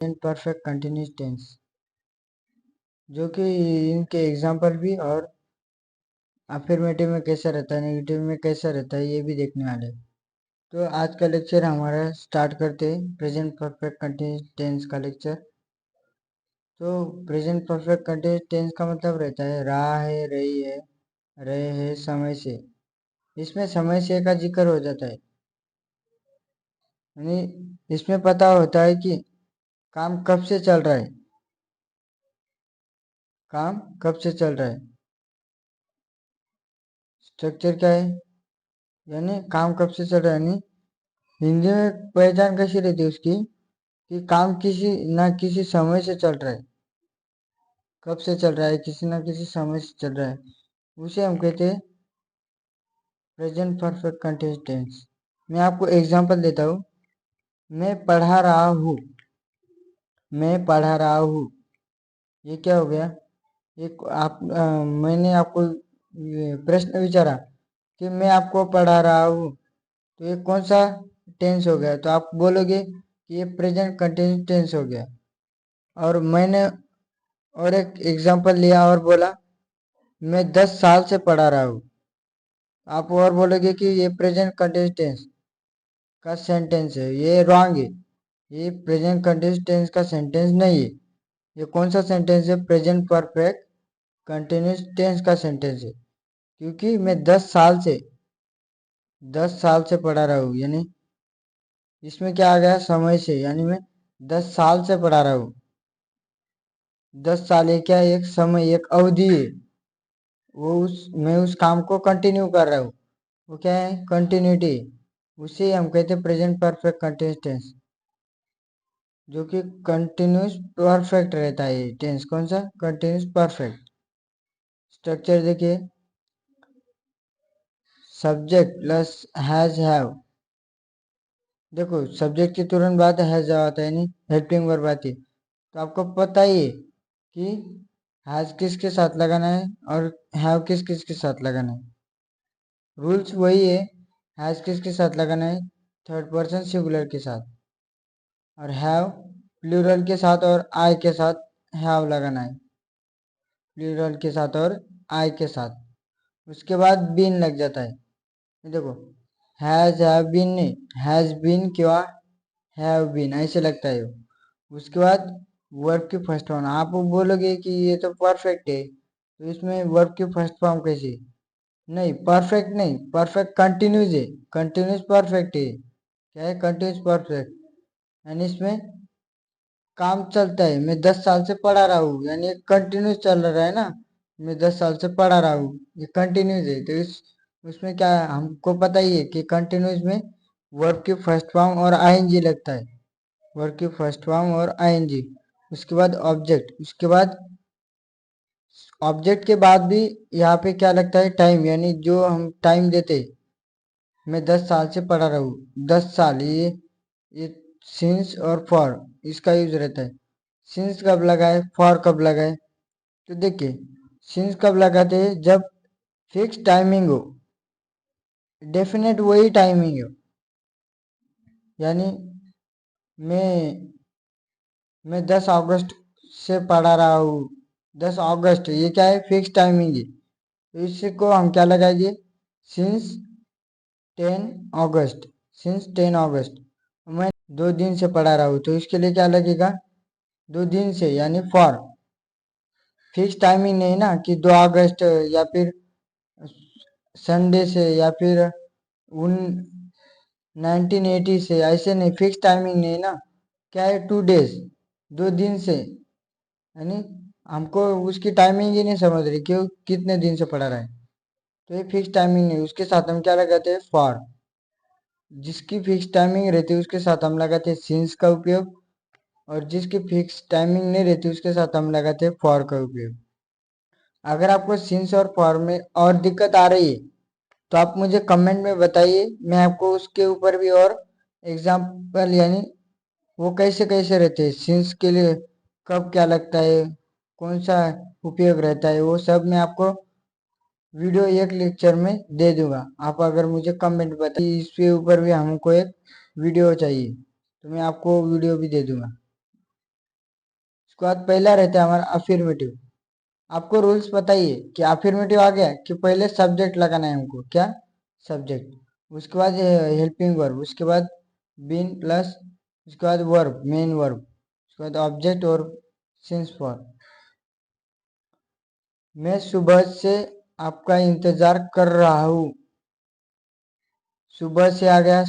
Present perfect continuous tense, जो कि इनके एग्जाम्पल भी और अफर्मेटिव में कैसा रहता है, नेगेटिव में कैसा रहता है, ये भी देखने वाले हैं। तो आज का लेक्चर हमारा स्टार्ट करते हैं प्रेजेंट परफेक्ट कंटिन्यूस टेंस का लेक्चर। तो प्रेजेंट परफेक्ट कंटिन्यूस टेंस का मतलब रहता है रहा है, रही है, रहे हैं, समय से। इसमें समय से का जिक्र हो जाता है, यानी इसमें पता होता है कि काम कब से चल रहा है, काम कब से चल रहा है। स्ट्रक्चर क्या है, यानी काम कब से चल रहा है, यानी हिंदी में पहचान कैसी रहती है उसकी कि काम किसी ना किसी समय से चल रहा है, कब से चल रहा है, किसी ना किसी समय से चल रहा है, उसे हम कहते हैं प्रेजेंट परफेक्ट कंटिन्यूस टेंस। मैं आपको एग्जांपल देता हूँ। मैं पढ़ा रहा हूँ, मैं पढ़ा रहा हूँ, ये क्या हो गया। एक मैंने आपको प्रश्न विचारा कि मैं आपको पढ़ा रहा हूँ, तो ये कौन सा टेंस हो गया, तो आप बोलोगे कि ये प्रेजेंट कंटिन्यूस टेंस हो गया। और मैंने और एक एग्जांपल लिया और बोला मैं 10 साल से पढ़ा रहा हूँ, आप और बोलोगे कि ये प्रेजेंट कंटिन्यूस टेंस का सेंटेंस है, ये रॉन्ग है, ये प्रेजेंट कंटिन्यूस टेंस का सेंटेंस नहीं है। ये कौन सा सेंटेंस है, प्रेजेंट परफेक्ट कंटिन्यूस टेंस का सेंटेंस है, क्योंकि मैं 10 साल से पढ़ा रहा हूँ, यानी इसमें क्या आ गया, समय से, यानी मैं 10 साल से पढ़ा रहा हूँ। 10 साल ये क्या है, एक समय, एक अवधि है। मैं उस काम को कंटिन्यू कर रहा हूँ, वो क्या है, कंटिन्यूटी। उसे हम कहते हैं प्रेजेंट परफेक्ट कंटिन्यूस टेंस, जो कि कंटिन्यूस परफेक्ट रहता है। टेंस कौन सा, कंटिन्यूस परफेक्ट। स्ट्रक्चर देखिए, सब्जेक्ट प्लस हैज हैव। देखो सब्जेक्ट के तुरंत बाद हैज आता है, यानी हेल्पिंग वर्ब आती है। तो आपको पता ही है कि हैज किसके साथ लगाना है और हैव किस किस के साथ लगाना है। रूल्स वही है, हैज किसके साथ लगाना है, थर्ड पर्सन सिंगुलर के साथ, और हैव प्लूरल के साथ और आई के साथ हैव लगाना है, प्लूरल के साथ और आई के साथ। उसके बाद बीन लग जाता है। देखो हैज हैव बीन नहीं, हैज बीन क्या हैव बीन ऐसे लगता है। उसके बाद वर्ब की फर्स्ट फॉर्म, आप बोलोगे कि ये तो परफेक्ट है, तो इसमें वर्ब की फर्स्ट फॉर्म कैसी, नहीं परफेक्ट नहीं, परफेक्ट कंटिन्यूस है, कंटिन्यूस परफेक्ट है। क्या है, कंटिन्यूस परफेक्ट, यानी इसमें काम चलता है। मैं 10 साल से पढ़ा रहा हूँ, यानी कंटिन्यूस चल रहा है ना, मैं 10 साल से पढ़ा रहा हूँ, ये कंटिन्यूस है। तो इस उसमें क्या है, हमको पता ही है कि कंटिन्यूस में वर्ब की फर्स्ट फॉर्म और आईएनजी लगता है, वर्ब की फर्स्ट फॉर्म और आईएनजी। उसके बाद ऑब्जेक्ट, उसके बाद ऑब्जेक्ट के बाद भी यहाँ पे क्या लगता है, टाइम, यानी जो हम टाइम देते। मैं 10 साल से पढ़ा रहा हूँ, 10 साल, ये सिंस और फॉर इसका यूज रहता है। सिंस कब लगाए, फॉर कब लगाए, तो देखिए सिंस कब लगाते हैं, जब फिक्स टाइमिंग हो, डेफिनेट वही टाइमिंग हो। यानी मैं मैं 10 अगस्त से पढ़ा रहा हूँ, 10 अगस्त, ये क्या है, फिक्स टाइमिंग है। तो इसको हम क्या लगाएंगे, सिंस 10 अगस्त, सिंस 10 अगस्त। मैं 2 दिन से पढ़ा रहा हूँ, तो इसके लिए क्या लगेगा, 2 दिन से, यानी फॉर। फिक्स टाइमिंग नहीं ना कि 2 अगस्त या फिर संडे से या फिर उन 1980 से, ऐसे नहीं, फिक्स टाइमिंग नहीं ना। क्या है, 2 डेज, 2 दिन से, यानी हमको उसकी टाइमिंग ही नहीं समझ रही कि वो कितने दिन से पढ़ा रहा है, तो ये फिक्स टाइमिंग नहीं, उसके साथ हम क्या लगाते हैं, फॉर। जिसकी फिक्स टाइमिंग रहती है उसके साथ हम लगाते हैं सिंस का उपयोग, और जिसकी फिक्स टाइमिंग नहीं रहती उसके साथ हम लगाते हैं फॉर का उपयोग। अगर आपको सिंस और फॉर में और दिक्कत आ रही है तो आप मुझे कमेंट में बताइए, मैं आपको उसके ऊपर भी और एग्जाम्पल, यानी वो कैसे कैसे रहते हैं, सिंस के लिए कब क्या लगता है, कौन सा उपयोग रहता है, वो सब मैं आपको वीडियो एक लेक्चर में दे दूंगा। आप अगर मुझे कमेंट बताइए इसके ऊपर भी हमको एक वीडियो चाहिए, तो मैं आपको वीडियो भी दे दूंगा। उसके बाद पहला रहता है हमारा अफर्मेटिव। आपको रूल्स पता ही है कि अफर्मेटिव आ गया कि पहले सब्जेक्ट लगाना है हमको, क्या सब्जेक्ट, उसके बाद हेल्पिंग वर्ब, उसके बाद बीन प्लस, उसके बाद वर्ब मेन वर्ब, उसके बाद ऑब्जेक्ट और सिंस फॉर। मैं सुबह से आपका इंतजार कर रहा हूँ। सुबह से आ गया,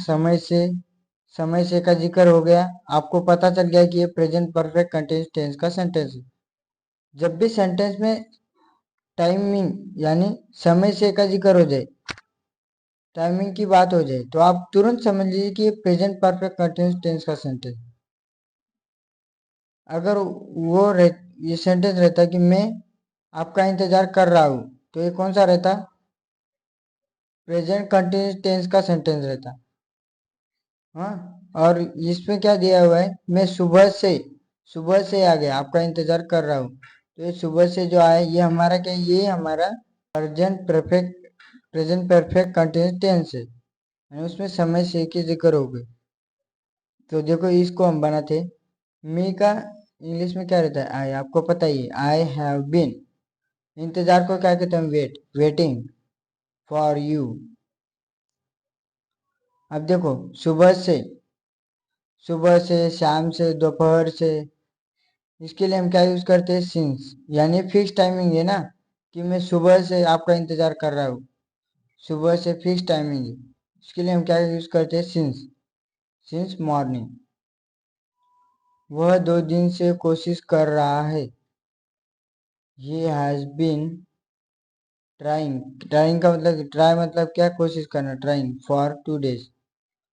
समय से का जिक्र हो गया। आपको पता चल गया कि ये प्रेजेंट परफेक्ट कंटिन्यूअस टेंस का सेंटेंस है। जब भी सेंटेंस में टाइमिंग यानी समय से का जिक्र हो जाए, टाइमिंग की बात हो जाए, तो आप तुरंत समझ लीजिए कि ये प्रेजेंट परफेक्ट कंटिन्यूअस टेंस का सेंटेंस। अगर ये सेंटेंस रहता कि मैं आपका इंतजार कर रहा हूँ, तो ये कौन सा रहता, प्रेजेंट कंटिन्यूअस टेंस का सेंटेंस रहता। हाँ, और इसमें क्या दिया हुआ है, मैं सुबह से आ गया आपका इंतजार कर रहा हूँ। तो ये सुबह से जो आया ये हमारा क्या, ये हमारा प्रेजेंट परफेक्ट कंटिन्यूअस टेंस है, यानी उसमें समय से की जिक्र हो गई। तो देखो इसको हम बनाते, मी का इंग्लिश में क्या रहता है, आई, आपको पता ही है, आई हैव बीन। इंतजार को क्या कहते हैं, वेटिंग फॉर यू। अब देखो सुबह से, शाम से, दोपहर से, इसके लिए हम क्या यूज करते हैं, सिंस, यानी फिक्स टाइमिंग है ना, कि मैं सुबह से आपका इंतजार कर रहा हूँ, सुबह से फिक्स टाइमिंग है। इसके लिए हम क्या यूज करते हैं, सिंस मॉर्निंग। वह 2 दिन से कोशिश कर रहा है, ही हैज बीन ट्राइंग का मतलब, ट्राई मतलब क्या, कोशिश करना, ट्राइंग फॉर 2 days।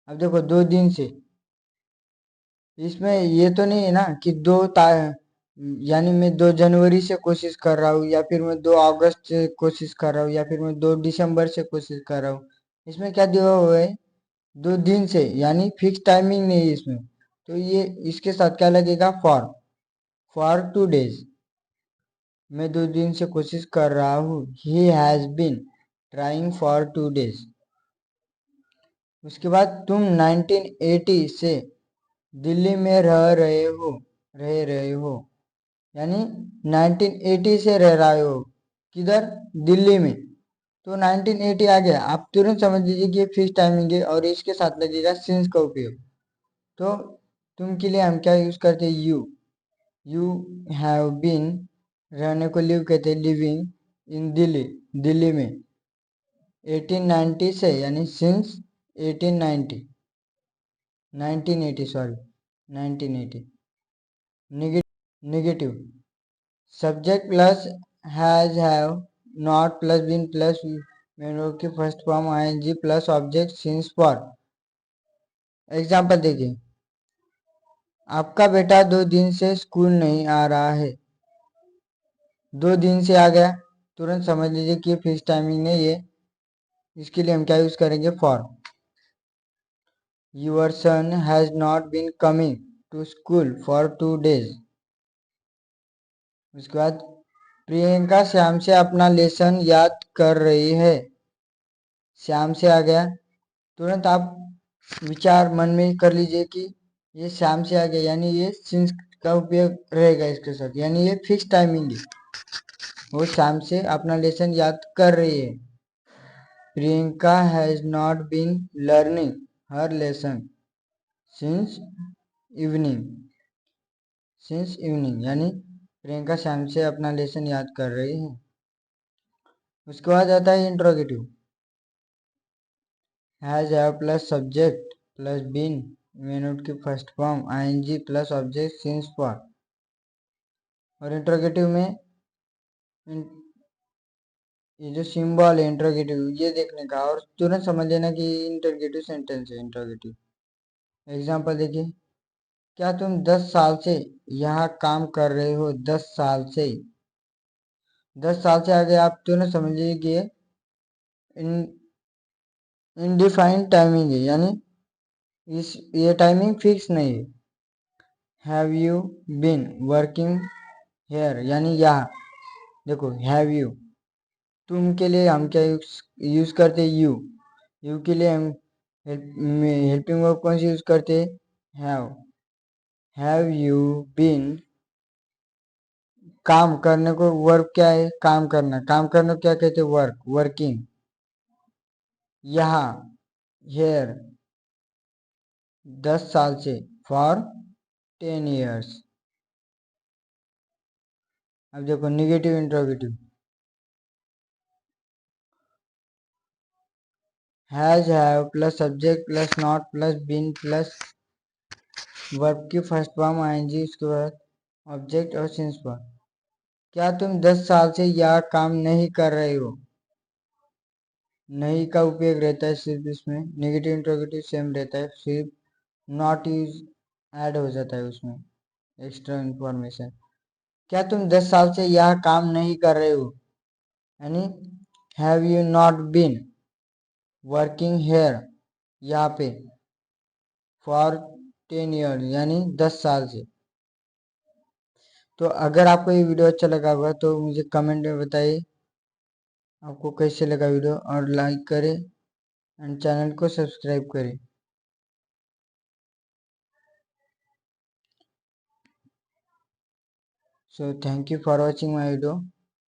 अब देखो 2 दिन से, इसमें ये तो नहीं है ना कि यानी मैं 2 जनवरी से कोशिश कर रहा हूँ, या फिर मैं 2 अगस्त से कोशिश कर रहा हूँ, या फिर मैं 2 दिसंबर से कोशिश कर रहा हूँ। इसमें क्या दिया हुआ है, 2 दिन से, यानी फिक्स टाइमिंग नहीं है इसमें। तो ये इसके साथ क्या लगेगा, फॉर 2 days। मैं 2 दिन से कोशिश कर रहा हूँ, he has been trying for 2 days। उसके बाद तुम 1980 से दिल्ली में रह रहे हो, यानी 1980 से रह रहे हो, किधर, दिल्ली में। तो 1980 आ गया, आप तुरंत समझ लीजिए कि ये फिक्स टाइमिंग है, और इसके साथ लगेगा सिंस का उपयोग। तो तुम के लिए हम क्या यूज करते हैं, यू हैव बीन, रहने को लिव कहते हैं, लिविंग इन दिल्ली में 1890 से, यानी since 1890, 1980 sorry, 1980। Negative, subject plus has have not plus been plus main verb की first form ING plus object since for. Example देखिए, आपका बेटा 2 दिन से स्कूल नहीं आ रहा है। 2 दिन से आ गया, तुरंत समझ लीजिए कि फिक्स टाइमिंग नहीं है। इसके लिए हम क्या यूज करेंगे, for. Your son has not been coming to school for 2 days। उसके बाद प्रियंका श्याम से अपना लेसन याद कर रही है। श्याम से आ गया, तुरंत आप विचार मन में कर लीजिए कि ये श्याम से आ गया, यानी ये सिंस का उपयोग रहेगा इसके साथ, यानी ये फिक्स टाइमिंग है। वो शाम से अपना लेसन याद कर रही है। Priyanka has not been learning her lesson since evening, यानी प्रियंका शाम से अपना लेसन याद कर रही है। उसके बाद आता है interrogative, has have plus subject plus been main verb की first form ING plus object since for. और इंट्रोगेटिव में ये जो सिंबल है इंट्रोगेटिव, ये देखने का और तुरंत समझ लेना कि इंट्रोगेटिव सेंटेंस है, इंट्रोगेटिव। एग्जाम्पल देखिए, क्या तुम 10 साल से यहाँ काम कर रहे हो, 10 साल से, 10 साल से आगे आप तुरंत समझ लीजिए कि इनडिफाइंड टाइमिंग है, यानी ये टाइमिंग फिक्स नहीं है। Have you been working here, यानी यहाँ देखो, हैव यू, तुम के लिए हम क्या यूज करते, यू के लिए हम हेल्पिंग वर्ब कौन सी यूज करते, हैव। हैव यू बीन काम करने को वर्क क्या है, काम करना, काम करने को क्या कहते हैं, वर्क, वर्किंग। यहाँ हेयर 10 साल से, फॉर 10 years। अब देखो negative interrogative, has have plus subject plus not plus been plus verb की फर्स्ट फॉर्म आईएनजी, उसके बाद ऑब्जेक्ट और सिंस पर। क्या तुम 10 साल से यह काम नहीं कर रहे हो, नहीं का उपयोग रहता है सिर्फ इसमें, नेगेटिव इंट्रोगेटिव सेम रहता है, सिर्फ नॉट यूज ऐड हो जाता है उसमें, एक्स्ट्रा इंफॉर्मेशन। क्या तुम 10 साल से यह काम नहीं कर रहे हो, यानी have you not been working here, यहाँ पे, फॉर 10 years यानी 10 साल से। तो अगर आपको ये वीडियो अच्छा लगा होगा तो मुझे कमेंट में बताइए आपको कैसे लगा वीडियो, और लाइक करें एंड चैनल को सब्सक्राइब करें। So thank you for watching my video.